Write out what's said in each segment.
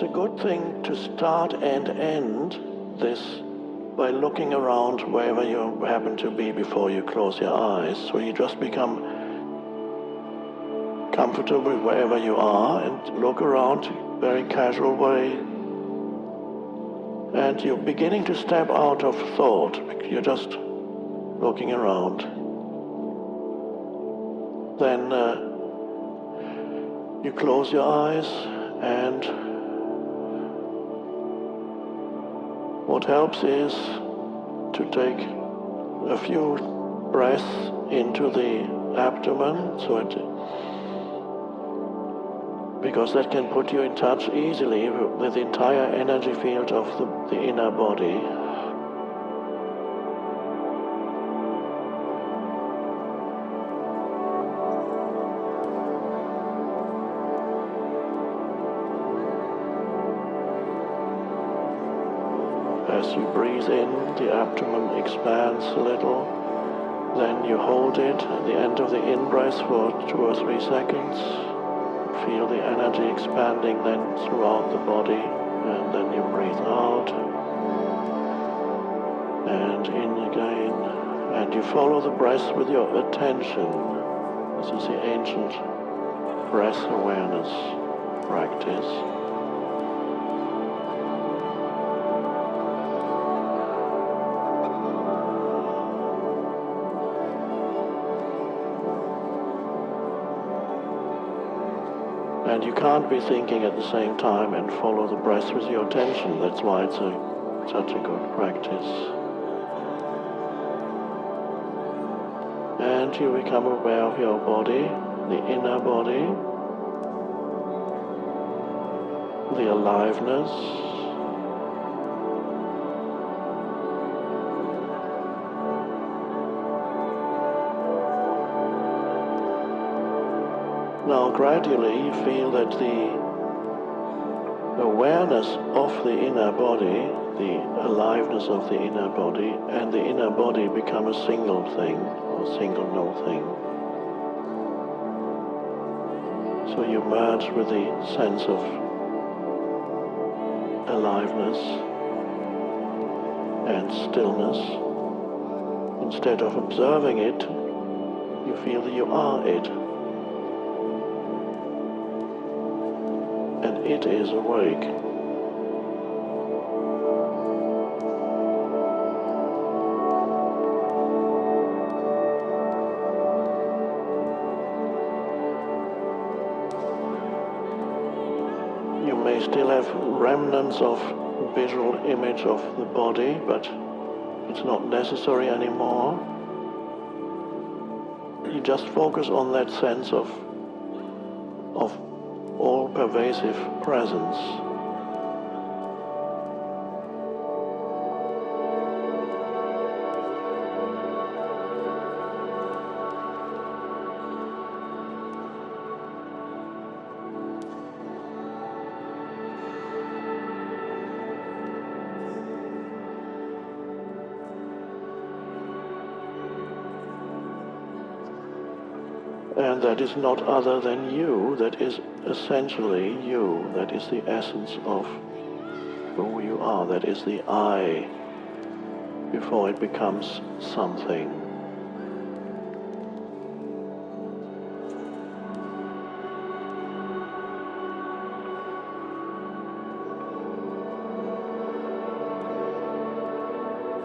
it's a good thing to start and end this by looking around wherever you happen to be before you close your eyes. So you just become comfortable wherever you are and look around very casual way. And you're beginning to step out of thought. You're just looking around. Then you close your eyes, and what helps is to take a few breaths into the abdomen, because that can put you in touch easily with the entire energy field of the inner body. As you breathe in, the abdomen expands a little. Then you hold it at the end of the in-breath for 2 or 3 seconds. Feel the energy expanding then throughout the body, and then you breathe out and in again, and you follow the breath with your attention. This is the ancient breath awareness practice. And you can't be thinking at the same time and follow the breath with your attention. That's why it's such a good practice. And you become aware of your body, the inner body, the aliveness, now gradually you feel that the awareness of the inner body, the aliveness of the inner body, and the inner body become a single thing, or single no thing. So you merge with the sense of aliveness and stillness. Instead of observing it, you feel that you are it. And it is awake. You may still have remnants of visual image of the body, but it's not necessary anymore. You just focus on that sense of all-pervasive presence. And that is not other than you, that is essentially you, that is the essence of who you are, that is the I, before it becomes something.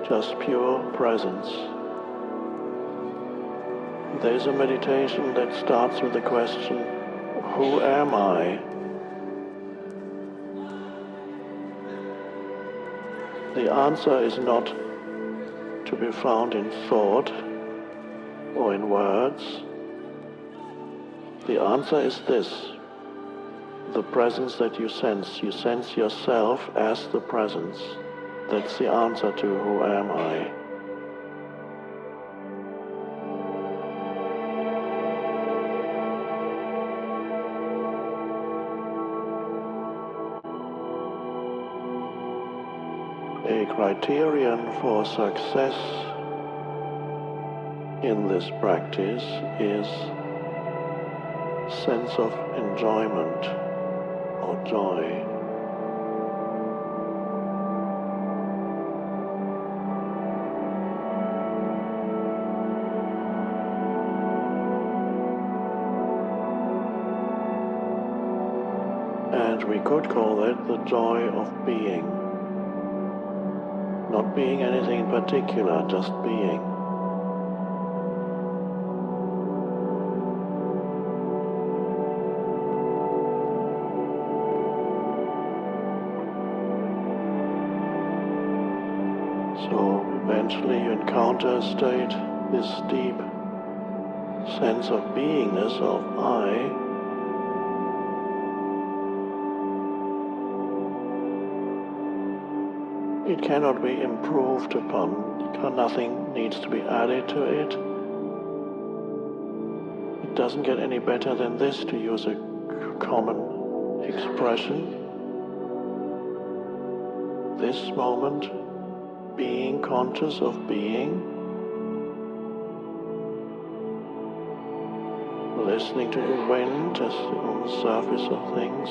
Just pure presence. There's a meditation that starts with the question, who am I? The answer is not to be found in thought or in words. The answer is this, the presence that you sense. You sense yourself as the presence. That's the answer to who am I? A criterion for success in this practice is sense of enjoyment or joy. And we could call that the joy of being. Not being anything in particular, just being. So eventually you encounter a state, this deep sense of beingness, of I. It cannot be improved upon. Nothing needs to be added to it. It doesn't get any better than this, to use a common expression. This moment, being conscious of being, listening to the wind as on the surface of things.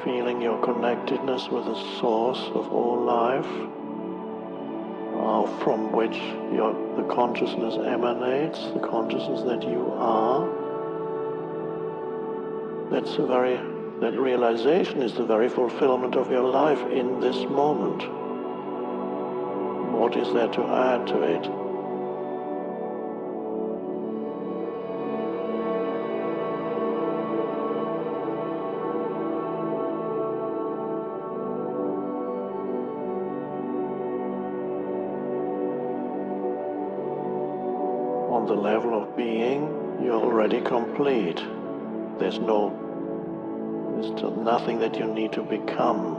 Feeling your connectedness with the source of all life, from which the consciousness emanates, the consciousness that you are. That realization is the very fulfillment of your life in this moment. What is there to add to it? On the level of being, you're already complete. There's nothing that you need to become.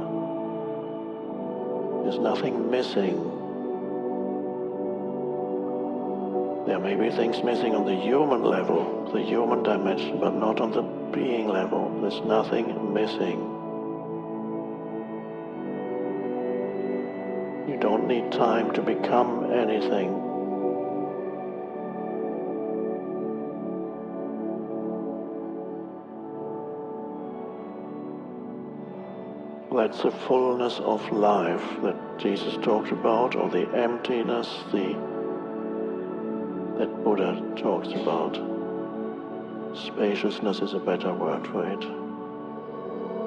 There's nothing missing. There may be things missing on the human level, the human dimension, but not on the being level. There's nothing missing. You don't need time to become anything. That's the fullness of life that Jesus talked about, or the emptiness that Buddha talks about. Spaciousness is a better word for it.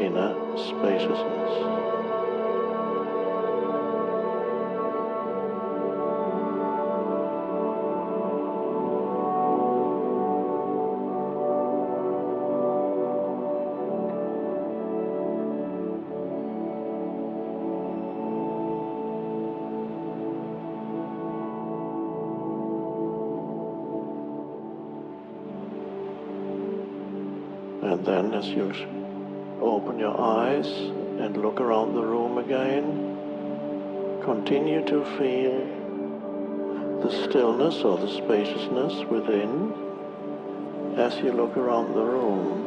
Inner spaciousness. And then as you open your eyes and look around the room again, continue to feel the stillness or the spaciousness within as you look around the room.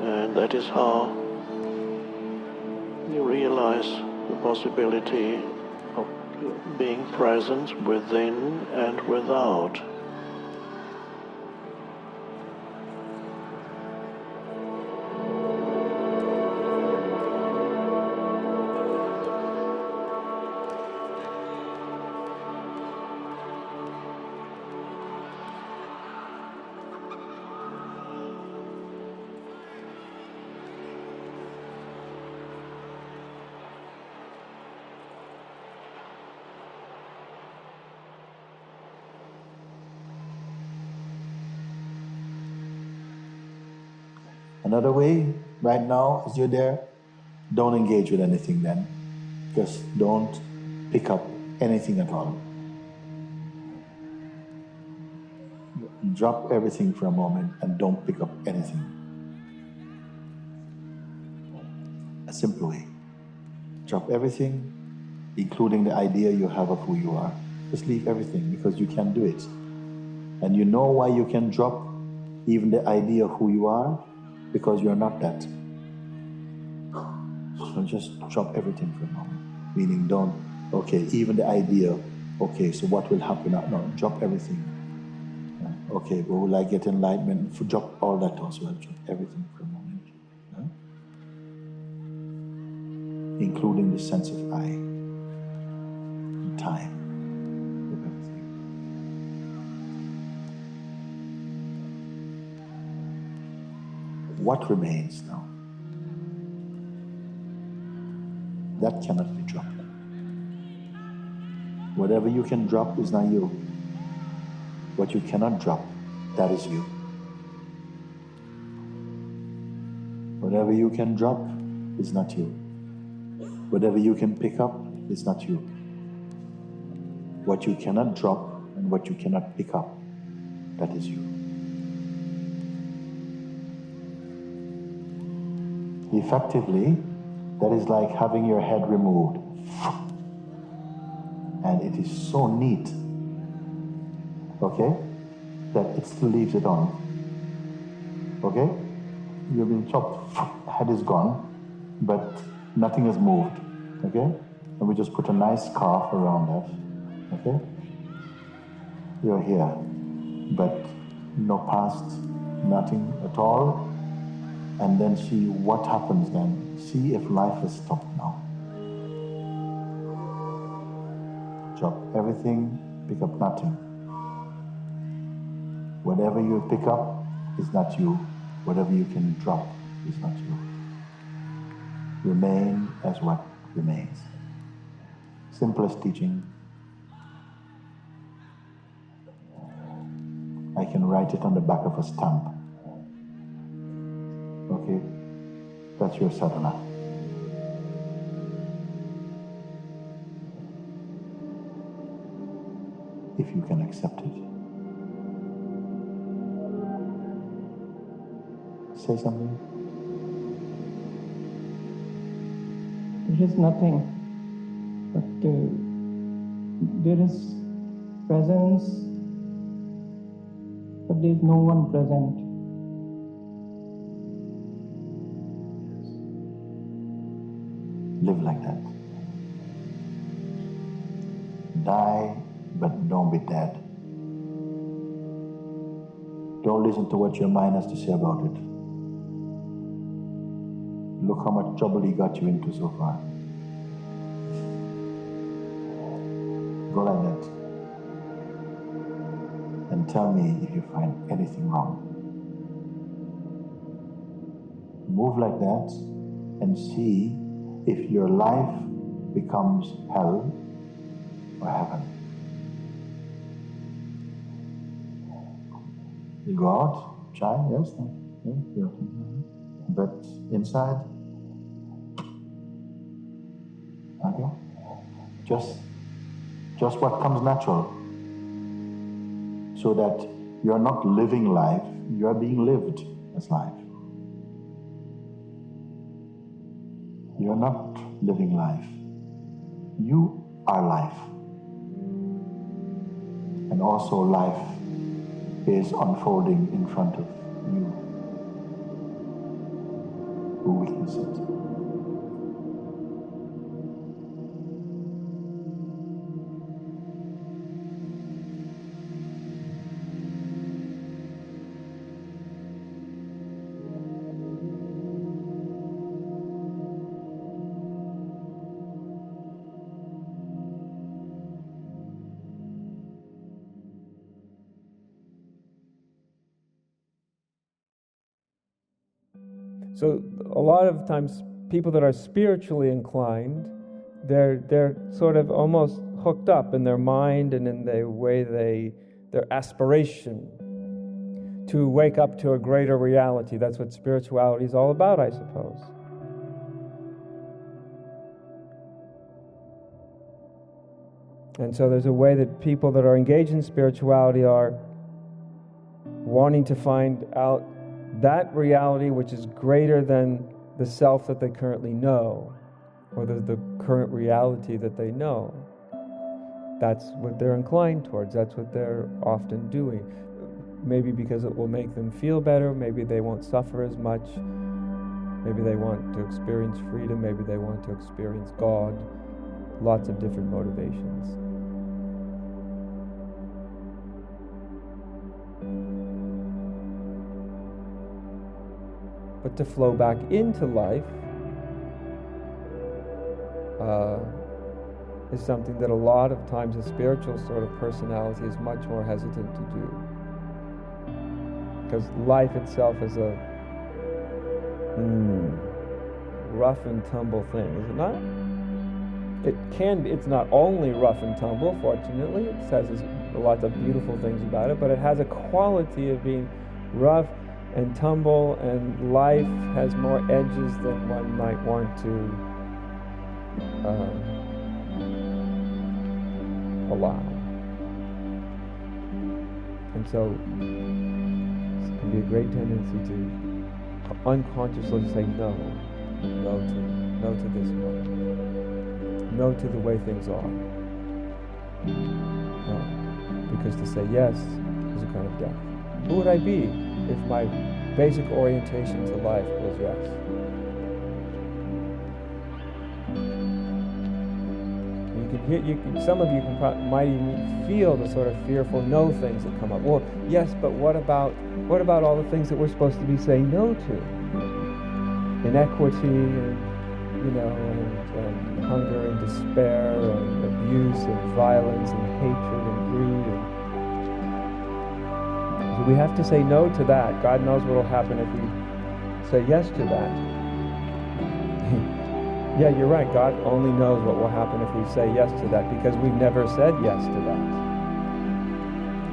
And that is how you realize the possibility of being present within and without. Another way, right now, as you're there, don't engage with anything then. Just don't pick up anything at all. Drop everything for a moment and don't pick up anything. A simple way. Drop everything, including the idea you have of who you are. Just leave everything because you can do it. And you know why you can drop even the idea of who you are? Because you're not that. So just drop everything for a moment. Meaning even the idea, so what will happen? No, drop everything. Okay, but will I get enlightenment? Drop all that also. I'll drop everything for a moment. Huh? Including the sense of I, and time, of everything. What remains now? That cannot be dropped. Whatever you can drop is not you. What you cannot drop, that is you. Whatever you can drop is not you. Whatever you can pick up is not you. What you cannot drop and what you cannot pick up, that is you. Effectively, that is like having your head removed. And it is so neat, okay, that it still leaves it on. Okay? You've been chopped, head is gone, but nothing has moved. Okay? And we just put a nice scarf around that. Okay? You're here, but no past, nothing at all. And then see what happens then. See if life has stopped now. Drop everything, pick up nothing. Whatever you pick up is not you. Whatever you can drop is not you. Remain as what remains. Simplest teaching. I can write it on the back of a stamp. Okay? That's your sadhana. If you can accept it. Say something. There is nothing, but there is presence, but there is no one present. Live like that. Die, but don't be dead. Don't listen to what your mind has to say about it. Look how much trouble he got you into so far. Go like that. And tell me if you find anything wrong. Move like that and see if your life becomes hell or heaven. You go out, try, yes, yeah, but inside, okay, just what comes natural, so that you're not living life, you're being lived as life. You're not living life. You are life. And also life is unfolding in front of you who witness it. So a lot of times people that are spiritually inclined, they're sort of almost hooked up in their mind and in the way their aspiration to wake up to a greater reality. That's what spirituality is all about, I suppose. And so there's a way that people that are engaged in spirituality are wanting to find out that reality which is greater than the self that they currently know, or the current reality that they know. That's what they're inclined towards. That's what they're often doing. Maybe because it will make them feel better. Maybe they won't suffer as much. Maybe they want to experience freedom. Maybe they want to experience God. Lots of different motivations. to flow back into life is something that a lot of times a spiritual sort of personality is much more hesitant to do. Because life itself is a rough and tumble thing, is it not? It can be. It's not only rough and tumble, fortunately. It has lots of beautiful things about it, but it has a quality of being rough and tumble, and life has more edges than one might want to allow. And so it can be a great tendency to unconsciously say no to this one, no to the way things are. No, because to say yes is a kind of death. Who would I be if my basic orientation to life was yes? Some of you might even feel the sort of fearful no things that come up. Well, yes, but what about all the things that we're supposed to be saying no to? Inequity, and hunger and despair, and abuse and violence and hatred and greed. So we have to say no to that. God knows what will happen if we say yes to that. Yeah, you're right. God only knows what will happen if we say yes to that, because we've never said yes to that.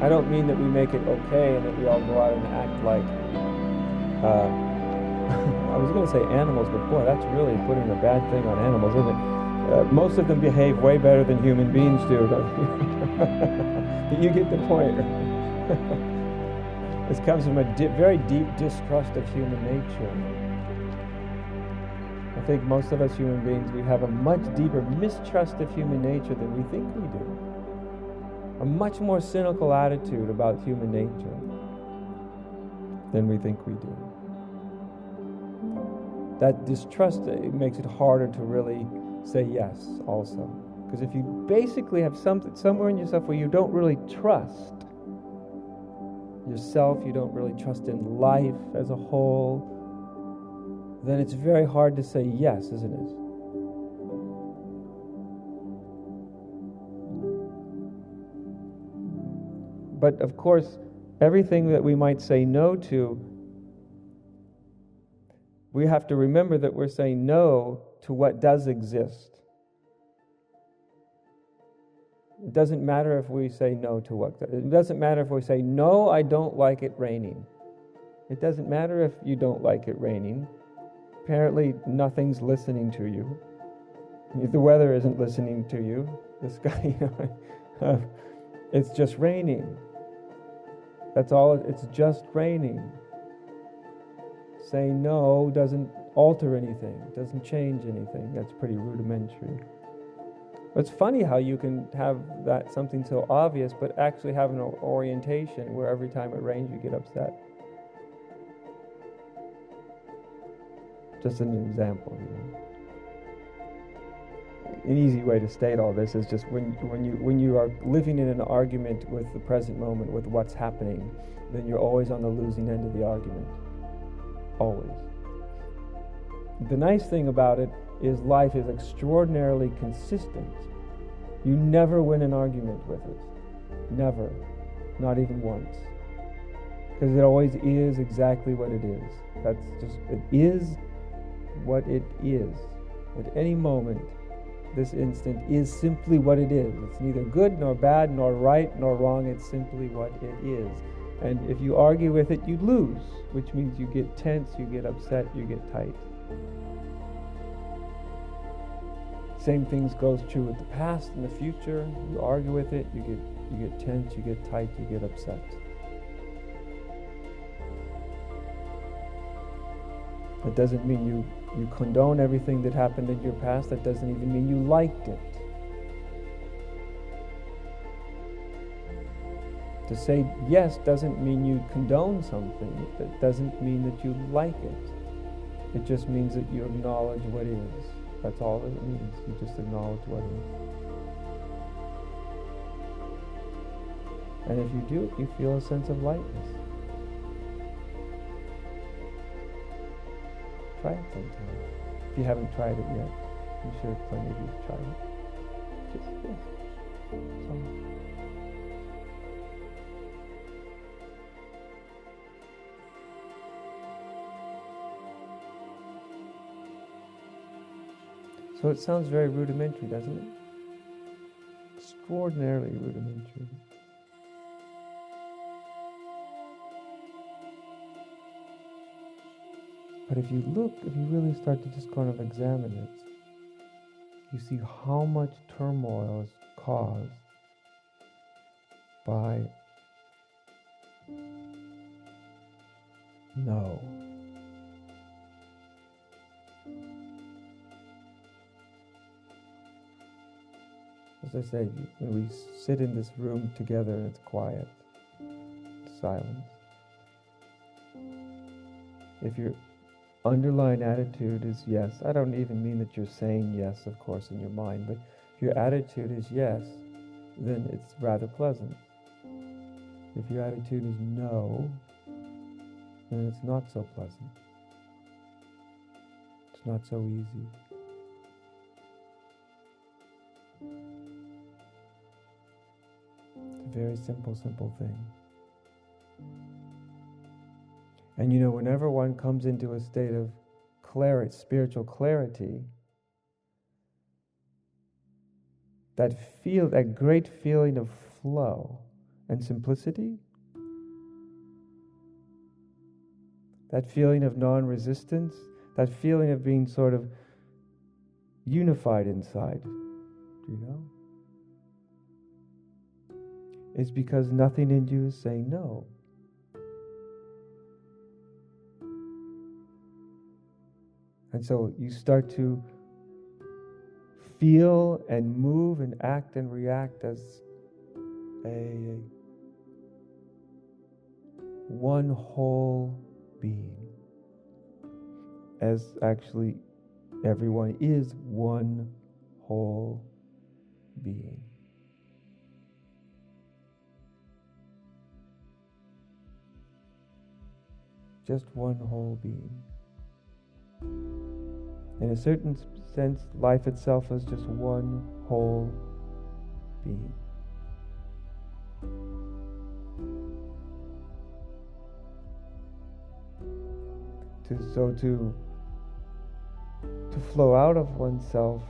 I don't mean that we make it okay and that we all go out and act like, I was going to say animals, but boy, that's really putting a bad thing on animals, isn't it? Most of them behave way better than human beings do, don't you? But you get the point. This comes from a very deep distrust of human nature. I think most of us human beings, we have a much deeper mistrust of human nature than we think we do. A much more cynical attitude about human nature than we think we do. That distrust, it makes it harder to really say yes also. Because if you basically have something somewhere in yourself where you don't really trust yourself, you don't really trust in life as a whole, then it's very hard to say yes, isn't it? But of course, everything that we might say no to, we have to remember that we're saying no to what does exist. It doesn't matter if we say no to what. It doesn't matter if we say, no, I don't like it raining. It doesn't matter if you don't like it raining. Apparently, nothing's listening to you. The weather isn't listening to you. The sky, it's just raining. That's all. It's just raining. Saying no doesn't alter anything. It doesn't change anything. That's pretty rudimentary. It's funny how you can have that something so obvious, but actually have an orientation where every time it rains you get upset. Just an example. An easy way to state all this is just when you are living in an argument with the present moment, with what's happening, then you're always on the losing end of the argument. Always. The nice thing about it is life is extraordinarily consistent. You never win an argument with it. Never. Not even once. Because it always is exactly what it is. That's just, it is what it is. At any moment, this instant is simply what it is. It's neither good nor bad nor right nor wrong. It's simply what it is. And if you argue with it, you lose, which means you get tense, you get upset, you get tight. Same things goes true with the past and the future. You argue with it, you get tense, you get tight, you get upset. That doesn't mean you condone everything that happened in your past. That doesn't even mean you liked it. To say yes doesn't mean you condone something. That doesn't mean that you like it. It just means that you acknowledge what is. That's all it means. You just acknowledge what is. And if you do, you feel a sense of lightness. try it sometime. If you haven't tried it yet, I'm sure plenty of you have tried it. Just, yes. So it sounds very rudimentary, doesn't it? Extraordinarily rudimentary. But if you really start to just kind of examine it, you see how much turmoil is caused by no. As I say, when we sit in this room together and it's quiet, silence, if your underlying attitude is yes, I don't even mean that you're saying yes, of course, in your mind, but if your attitude is yes, then it's rather pleasant. If your attitude is no, then it's not so pleasant. It's not so easy. It's a very simple thing. And whenever one comes into a state of clarity, spiritual clarity, that great feeling of flow and simplicity, that feeling of non-resistance, that feeling of being sort of unified inside, is because nothing in you is saying no. And so you start to feel and move and act and react as a one whole being. As actually everyone is one whole being. Just one whole being. In a certain sense, life itself is just one whole being. To flow out of oneself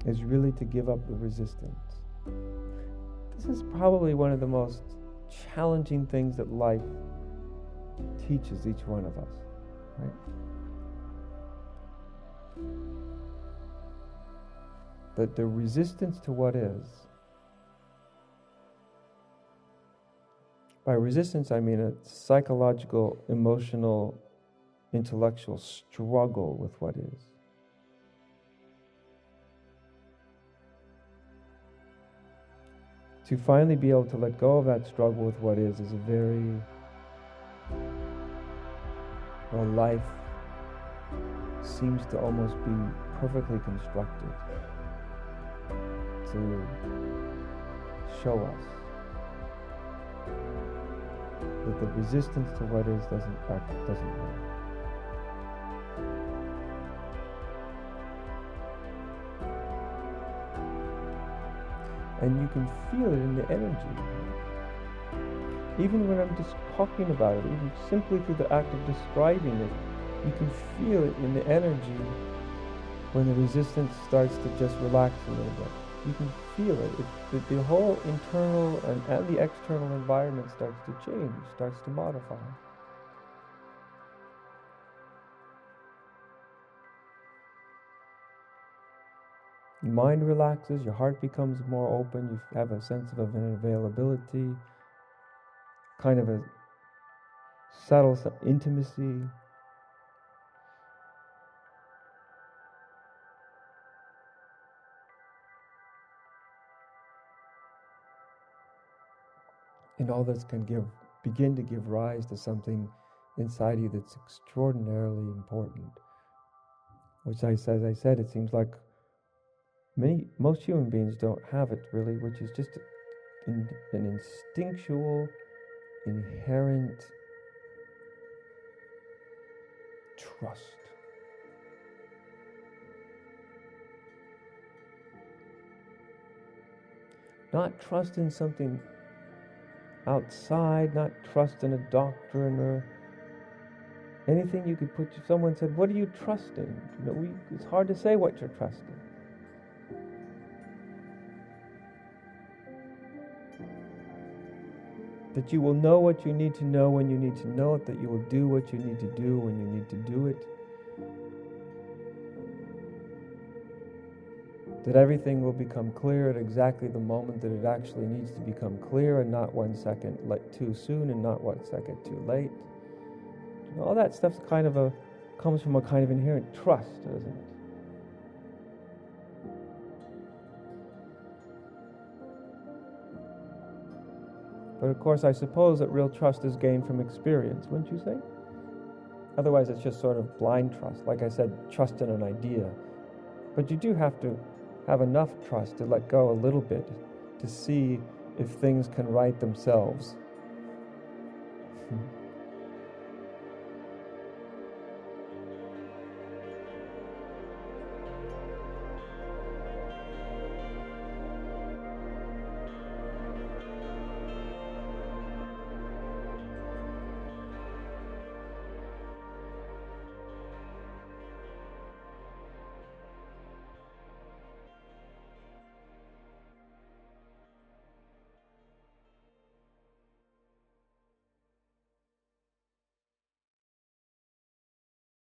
is really to give up the resistance. This is probably one of the most challenging things that life teaches each one of us, right? That the resistance to what is. By resistance, I mean a psychological, emotional, intellectual struggle with what is. To finally be able to let go of that struggle with what is a very, life seems to almost be perfectly constructed to show us that the resistance to what is doesn't work. And you can feel it in the energy. Even when I'm just talking about it, even simply through the act of describing it, you can feel it in the energy when the resistance starts to just relax a little bit. You can feel it. The whole internal and the external environment starts to change, starts to modify. Your mind relaxes, your heart becomes more open, you have a sense of an availability, kind of a subtle intimacy. And all this can begin to give rise to something inside you that's extraordinarily important. Which, as I said, it seems like most human beings don't have it really, which is just an instinctual inherent trust. Not trust in something outside, not trust in a doctrine or anything you could put. Someone said, what are you trusting? It's hard to say what you're trusting. That you will know what you need to know when you need to know it, that you will do what you need to do when you need to do it. That everything will become clear at exactly the moment that it actually needs to become clear, and not 1 second too soon and not 1 second too late. All that stuff comes from a kind of inherent trust, doesn't it? But of course, I suppose that real trust is gained from experience, wouldn't you say? Otherwise, it's just sort of blind trust. Like I said, trust in an idea. But you do have to have enough trust to let go a little bit, to see if things can right themselves.